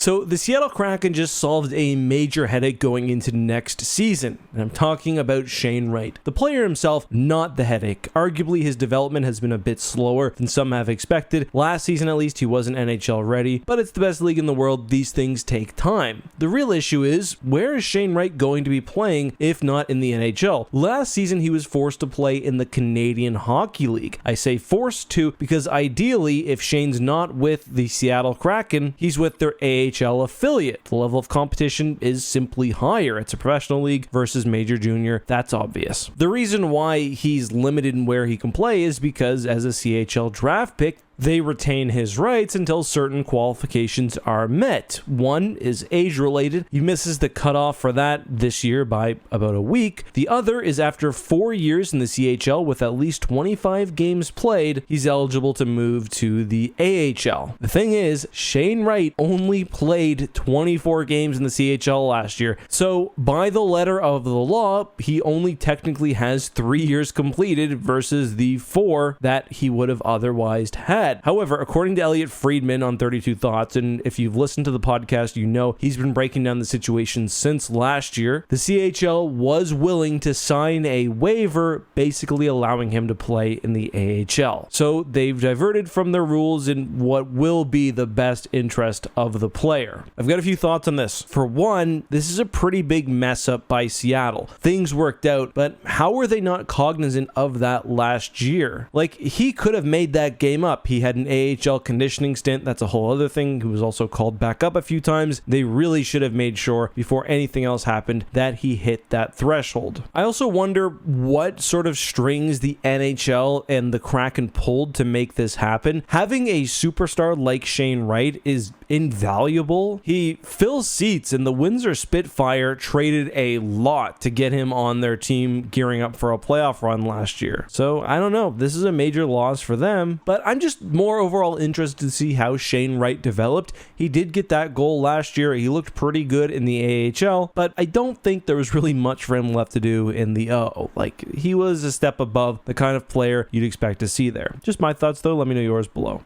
So the Seattle Kraken just solved a major headache going into next season, and I'm talking about Shane Wright. The player himself, not the headache. Arguably, his development has been a bit slower than some have expected. Last season, at least, he wasn't NHL ready, but it's the best league in the world. These things take time. The real issue is, where is Shane Wright going to be playing if not in the NHL? Last season, he was forced to play in the Canadian Hockey League. I say forced to because ideally, if Shane's not with the Seattle Kraken, he's with their AHL affiliate. The level of competition is simply higher. It's a professional league versus major junior. That's obvious. The reason why he's limited in where he can play is because as a CHL draft pick, they retain his rights until certain qualifications are met. One is age-related. He misses the cutoff for that this year by about a week. The other is after 4 years in the CHL with at least 25 games played, he's eligible to move to the AHL. The thing is, Shane Wright only played 24 games in the CHL last year. So by the letter of the law, he only technically has 3 years completed versus the 4 that he would have otherwise had. However, according to Elliot Friedman on 32 Thoughts, and if you've listened to the podcast, you know he's been breaking down the situation since last year, the CHL was willing to sign a waiver basically allowing him to play in the AHL. So they've diverted from their rules in what will be the best interest of the player. I've got a few thoughts on this. For one, this is a pretty big mess up by Seattle. Things worked out, but how were they not cognizant of that last year? Like, he could have made that game up. He had an AHL conditioning stint. That's a whole other thing. He was also called back up a few times. They really should have made sure before anything else happened that he hit that threshold. I also wonder what sort of strings the NHL and the Kraken pulled to make this happen. Having a superstar like Shane Wright is invaluable. He fills seats, and the Windsor Spitfire traded a lot to get him on their team gearing up for a playoff run last year. So I don't know. This is a major loss for them, but I'm just more overall interested to see how Shane Wright developed. He did get that goal last year. He looked pretty good in the AHL, but I don't think there was really much for him left to do in the O. Like, he was a step above the kind of player you'd expect to see there. Just my thoughts though. Let me know yours below.